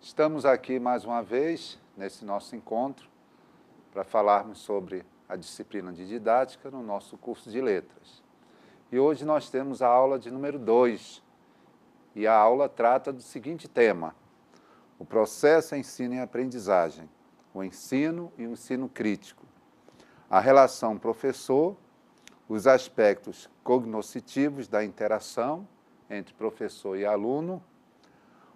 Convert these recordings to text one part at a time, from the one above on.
Estamos aqui mais uma vez, nesse nosso encontro, para falarmos sobre a disciplina de didática no nosso curso de letras. E hoje nós temos a aula de número 2, e a aula trata do seguinte tema: o processo ensino e aprendizagem, o ensino e o ensino crítico, a relação professor, os aspectos cognoscitivos da interação entre professor e aluno,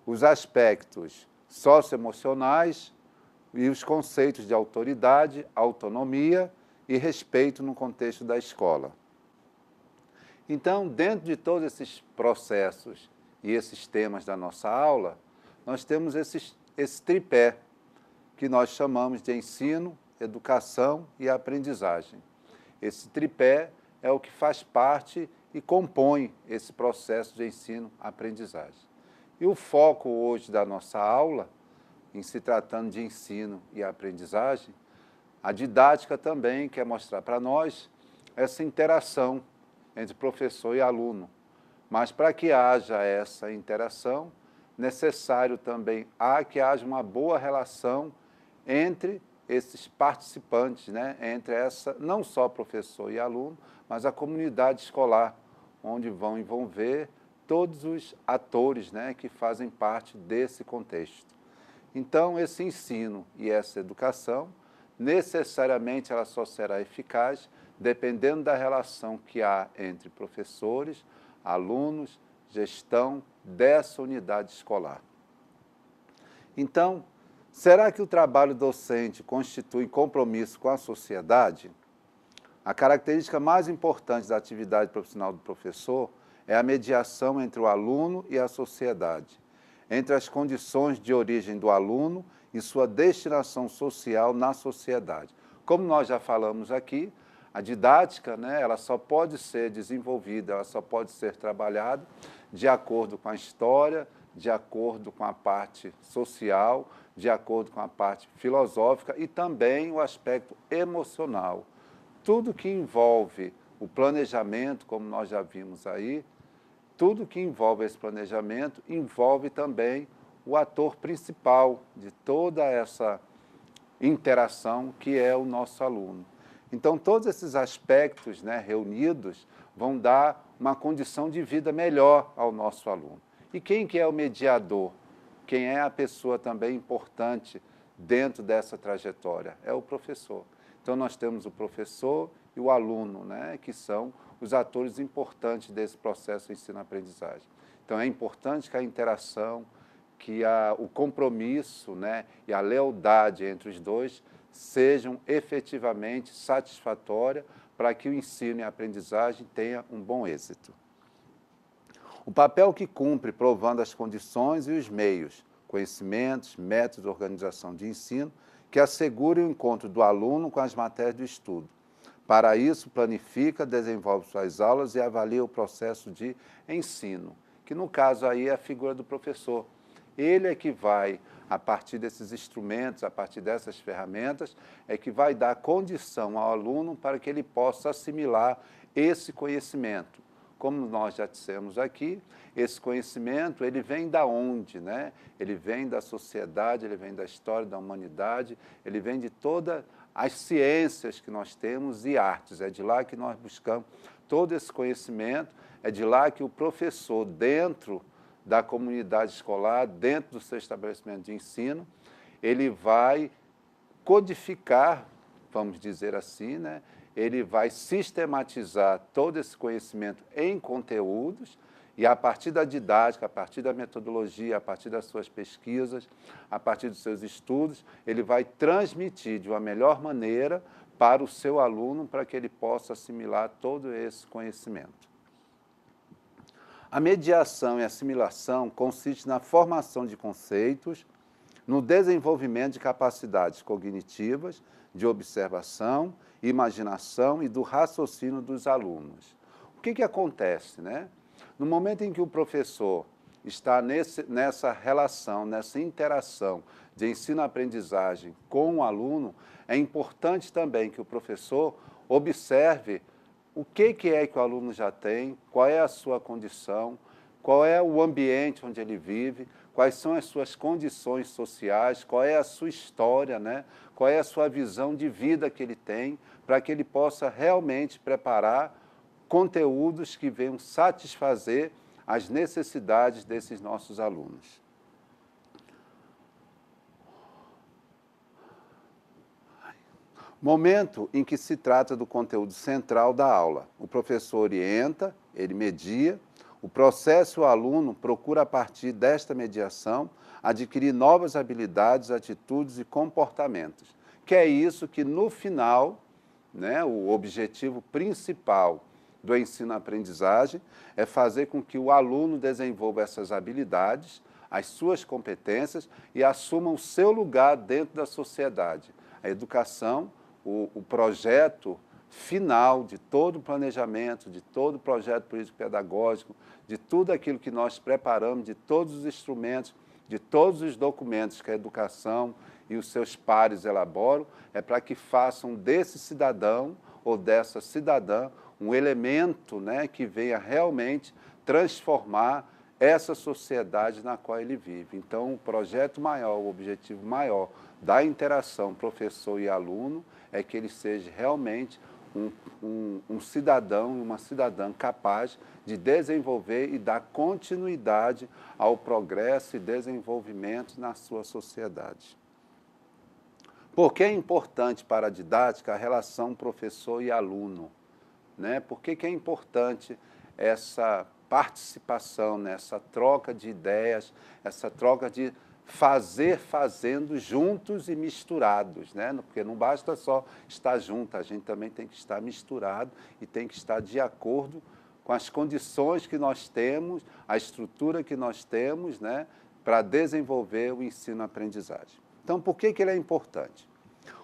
os aspectos socioemocionais e os conceitos de autoridade, autonomia e respeito no contexto da escola. Então, dentro de todos esses processos e esses temas da nossa aula, nós temos esse tripé, que nós chamamos de ensino, educação e aprendizagem. Esse tripé é o que faz parte e compõe esse processo de ensino-aprendizagem. E o foco hoje da nossa aula, em se tratando de ensino e aprendizagem, a didática também quer mostrar para nós essa interação entre professor e aluno. Mas para que haja essa interação, necessário também que haja uma boa relação entre esses participantes, né? Entre não só professor e aluno, mas a comunidade escolar, onde vão envolver todos os atores, né, que fazem parte desse contexto. Então, esse ensino e essa educação, necessariamente ela só será eficaz dependendo da relação que há entre professores, alunos, gestão dessa unidade escolar. Então, será que o trabalho docente constitui compromisso com a sociedade? A característica mais importante da atividade profissional do professor é a mediação entre o aluno e a sociedade, entre as condições de origem do aluno e sua destinação social na sociedade. Como nós já falamos aqui, a didática, né, ela só pode ser desenvolvida, ela só pode ser trabalhada de acordo com a história, de acordo com a parte social, de acordo com a parte filosófica e também o aspecto emocional. Tudo que envolve o planejamento, como nós já vimos aí, tudo que envolve esse planejamento envolve também o ator principal de toda essa interação que é o nosso aluno. Então, todos esses aspectos, né, reunidos vão dar uma condição de vida melhor ao nosso aluno. E quem que é o mediador? Quem é a pessoa também importante dentro dessa trajetória? É o professor. Então, nós temos o professor e o aluno, né, que são os atores importantes desse processo de ensino-aprendizagem. Então, é importante que a interação, que o compromisso, né, e a lealdade entre os dois sejam efetivamente satisfatórias para que o ensino e a aprendizagem tenha um bom êxito. O papel que cumpre provando as condições e os meios, conhecimentos, métodos de organização de ensino, que assegurem o encontro do aluno com as matérias do estudo. Para isso, planifica, desenvolve suas aulas e avalia o processo de ensino, que no caso aí é a figura do professor. Ele é que vai, a partir desses instrumentos, a partir dessas ferramentas, é que vai dar condição ao aluno para que ele possa assimilar esse conhecimento. Como nós já dissemos aqui, esse conhecimento, ele vem da onde, né? Ele vem da sociedade, ele vem da história da humanidade, ele vem de todas as ciências que nós temos e artes. É de lá que nós buscamos todo esse conhecimento, é de lá que o professor, dentro da comunidade escolar, dentro do seu estabelecimento de ensino, ele vai codificar, vamos dizer assim, né? Ele vai sistematizar todo esse conhecimento em conteúdos e, a partir da didática, a partir da metodologia, a partir das suas pesquisas, a partir dos seus estudos, ele vai transmitir de uma melhor maneira para o seu aluno, para que ele possa assimilar todo esse conhecimento. A mediação e assimilação consiste na formação de conceitos, no desenvolvimento de capacidades cognitivas, de observação, imaginação e do raciocínio dos alunos. O que acontece, né? No momento em que o professor está nessa relação, nessa interação de ensino-aprendizagem com o aluno, é importante também que o professor observe o que é que o aluno já tem, qual é a sua condição, qual é o ambiente onde ele vive, quais são as suas condições sociais, qual é a sua história, né? Qual é a sua visão de vida que ele tem, para que ele possa realmente preparar conteúdos que venham satisfazer as necessidades desses nossos alunos. Momento em que se trata do conteúdo central da aula. O professor orienta, ele media, o processo e o aluno procura, a partir desta mediação, adquirir novas habilidades, atitudes e comportamentos. Que é isso que, no final, né, o objetivo principal do ensino-aprendizagem é fazer com que o aluno desenvolva essas habilidades, as suas competências e assuma o seu lugar dentro da sociedade. A educação, o projeto final de todo o planejamento, de todo o projeto político-pedagógico, de tudo aquilo que nós preparamos, de todos os instrumentos, de todos os documentos que a educação e os seus pares elaboram, é para que façam desse cidadão ou dessa cidadã um elemento, né, que venha realmente transformar essa sociedade na qual ele vive. Então, o projeto maior, o objetivo maior da interação professor e aluno é que ele seja realmente um cidadão e uma cidadã capaz de desenvolver e dar continuidade ao progresso e desenvolvimento na sua sociedade. Por que é importante para a didática a relação professor e aluno, né? Por que é importante essa participação, né? Essa troca de ideias, essa troca de fazer fazendo juntos e misturados, né? Porque não basta só estar junto, a gente também tem que estar misturado e tem que estar de acordo com as condições que nós temos, a estrutura que nós temos, né, para desenvolver o ensino-aprendizagem. Então, por que ele é importante?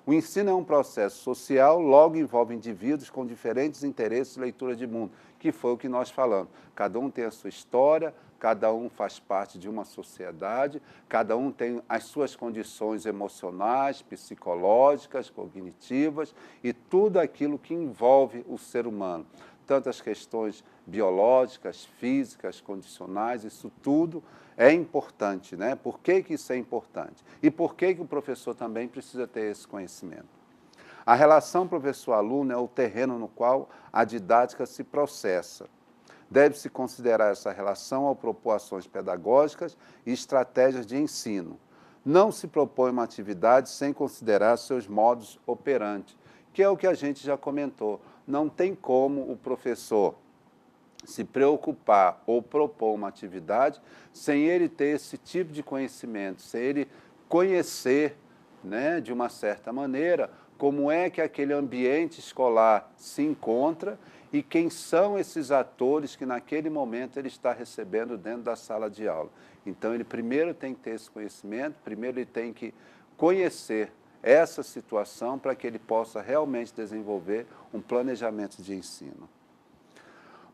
O ensino é um processo social, logo envolve indivíduos com diferentes interesses e leitura de mundo, que foi o que nós falamos. Cada um tem a sua história, cada um faz parte de uma sociedade, cada um tem as suas condições emocionais, psicológicas, cognitivas e tudo aquilo que envolve o ser humano. Tanto as questões biológicas, físicas, condicionais, isso tudo é importante, né? Por que isso é importante? E por que o professor também precisa ter esse conhecimento? A relação professor-aluno é o terreno no qual a didática se processa. Deve-se considerar essa relação ao propor ações pedagógicas e estratégias de ensino. Não se propõe uma atividade sem considerar seus modus operandi, que é o que a gente já comentou. Não tem como o professor se preocupar ou propor uma atividade sem ele ter esse tipo de conhecimento, sem ele conhecer, né, de uma certa maneira, como é que aquele ambiente escolar se encontra e quem são esses atores que naquele momento ele está recebendo dentro da sala de aula. Então, ele primeiro tem que ter esse conhecimento, primeiro ele tem que conhecer essa situação para que ele possa realmente desenvolver um planejamento de ensino.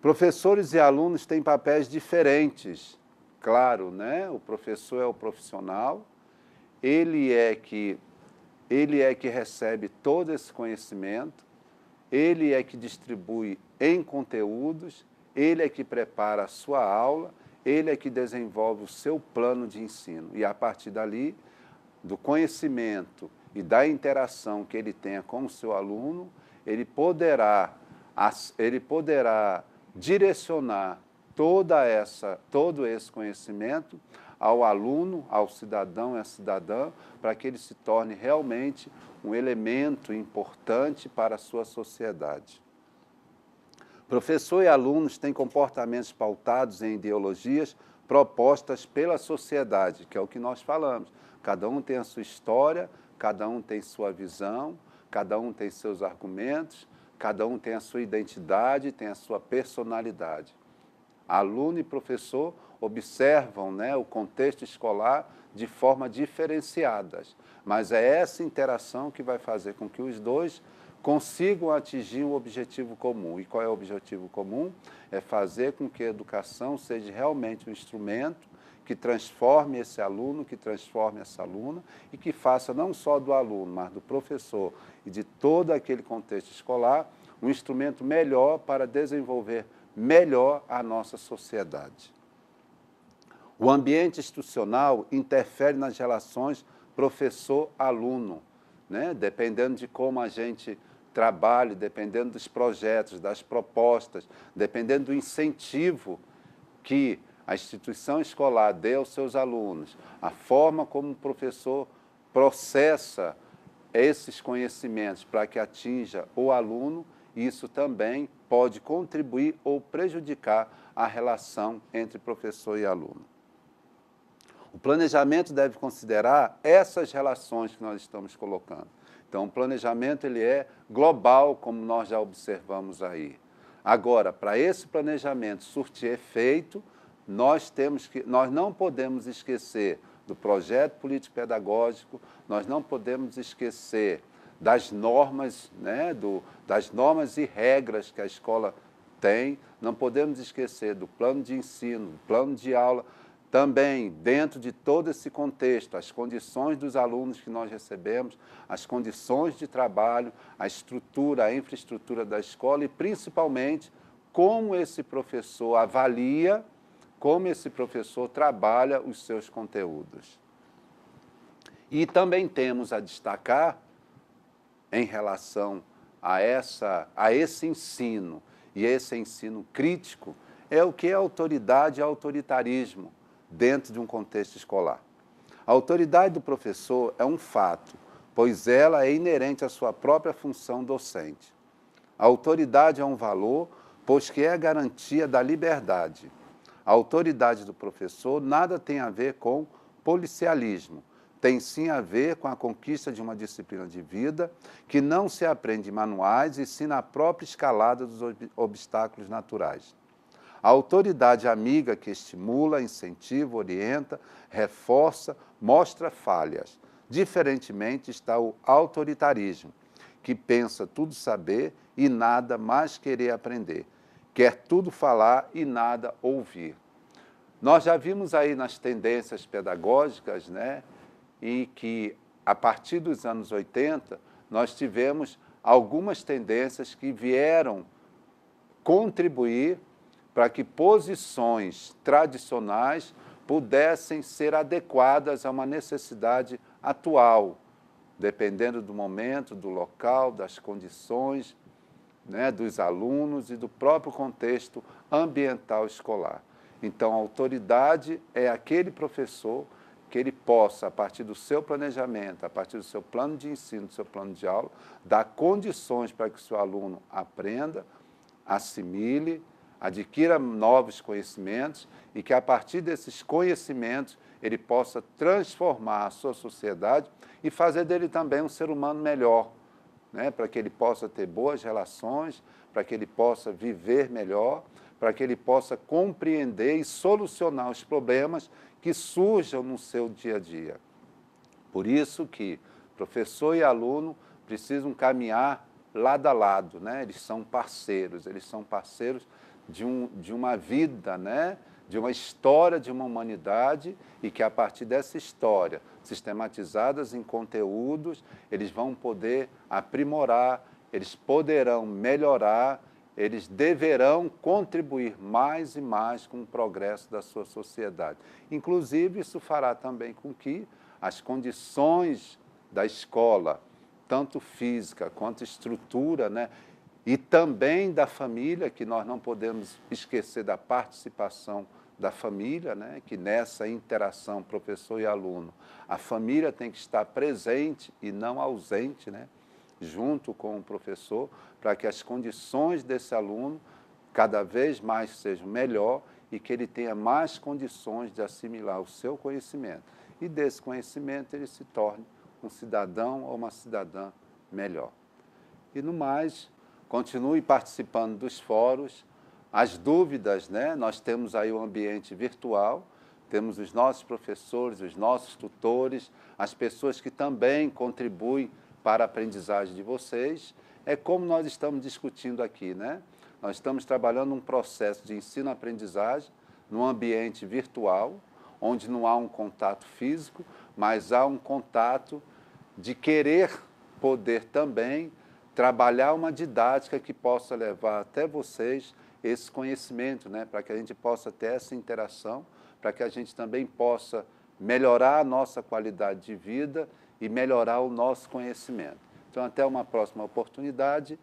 Professores e alunos têm papéis diferentes, claro, né? O professor é o profissional, ele é que recebe todo esse conhecimento, ele é que distribui em conteúdos, ele é que prepara a sua aula, ele é que desenvolve o seu plano de ensino. E a partir dali, do conhecimento e da interação que ele tenha com o seu aluno, ele poderá direcionar todo esse conhecimento ao aluno, ao cidadão e à cidadã, para que ele se torne realmente um elemento importante para a sua sociedade. Professor e alunos têm comportamentos pautados em ideologias propostas pela sociedade, que é o que nós falamos. Cada um tem a sua história, cada um tem sua visão, cada um tem seus argumentos, cada um tem a sua identidade, tem a sua personalidade. Aluno e professor observam, né, o contexto escolar de forma diferenciadas, mas é essa interação que vai fazer com que os dois consigam atingir um objetivo comum. E qual é o objetivo comum? É fazer com que a educação seja realmente um instrumento que transforme esse aluno, que transforme essa aluna e que faça não só do aluno, mas do professor e de todo aquele contexto escolar um instrumento melhor para desenvolver melhor a nossa sociedade. O ambiente institucional interfere nas relações professor-aluno, né? Dependendo de como a gente trabalha, dependendo dos projetos, das propostas, dependendo do incentivo que a instituição escolar dê aos seus alunos, a forma como o professor processa esses conhecimentos para que atinja o aluno, isso também pode contribuir ou prejudicar a relação entre professor e aluno. O planejamento deve considerar essas relações que nós estamos colocando. Então, o planejamento ele é global, como nós já observamos aí. Agora, para esse planejamento surtir efeito, nós não podemos esquecer do projeto político-pedagógico, nós não podemos esquecer das normas, né, das normas e regras que a escola tem, não podemos esquecer do plano de ensino, do plano de aula, também, dentro de todo esse contexto, as condições dos alunos que nós recebemos, as condições de trabalho, a estrutura, a infraestrutura da escola e, principalmente, como esse professor avalia, como esse professor trabalha os seus conteúdos. E também temos a destacar, em relação a esse ensino, e esse ensino crítico, é o que é autoridade e autoritarismo dentro de um contexto escolar. A autoridade do professor é um fato, pois ela é inerente à sua própria função docente. A autoridade é um valor, pois que é a garantia da liberdade. A autoridade do professor nada tem a ver com policialismo, tem sim a ver com a conquista de uma disciplina de vida que não se aprende em manuais e sim na própria escalada dos obstáculos naturais. A autoridade amiga que estimula, incentiva, orienta, reforça, mostra falhas. Diferentemente está o autoritarismo, que pensa tudo saber e nada mais querer aprender, quer tudo falar e nada ouvir. Nós já vimos aí nas tendências pedagógicas, né, e que, a partir dos anos 80, nós tivemos algumas tendências que vieram contribuir para que posições tradicionais pudessem ser adequadas a uma necessidade atual, dependendo do momento, do local, das condições, né, dos alunos e do próprio contexto ambiental escolar. Então, a autoridade é aquele professor que ele possa, a partir do seu planejamento, a partir do seu plano de ensino, do seu plano de aula, dar condições para que o seu aluno aprenda, assimile, adquira novos conhecimentos e que, a partir desses conhecimentos, ele possa transformar a sua sociedade e fazer dele também um ser humano melhor, né? Para que ele possa ter boas relações, para que ele possa viver melhor, para que ele possa compreender e solucionar os problemas que surjam no seu dia a dia. Por isso que professor e aluno precisam caminhar lado a lado, né? Eles são parceiros de uma vida, né? De uma história de uma humanidade e que, a partir dessa história, sistematizadas em conteúdos, eles vão poder aprimorar, eles poderão melhorar, eles deverão contribuir mais e mais com o progresso da sua sociedade. Inclusive, isso fará também com que as condições da escola, tanto física quanto estrutura, né, e também da família, que nós não podemos esquecer da participação da família, né, que nessa interação professor e aluno, a família tem que estar presente e não ausente, né, junto com o professor, para que as condições desse aluno cada vez mais sejam melhor e que ele tenha mais condições de assimilar o seu conhecimento. E desse conhecimento ele se torne um cidadão ou uma cidadã melhor. E no mais, continue participando dos fóruns. As dúvidas, né? Nós temos aí o ambiente virtual, temos os nossos professores, os nossos tutores, as pessoas que também contribuem para a aprendizagem de vocês. É como nós estamos discutindo aqui, né? Nós estamos trabalhando um processo de ensino-aprendizagem num ambiente virtual, onde não há um contato físico, mas há um contato de querer poder também trabalhar uma didática que possa levar até vocês esse conhecimento, né, para que a gente possa ter essa interação, para que a gente também possa melhorar a nossa qualidade de vida e melhorar o nosso conhecimento. Então, até uma próxima oportunidade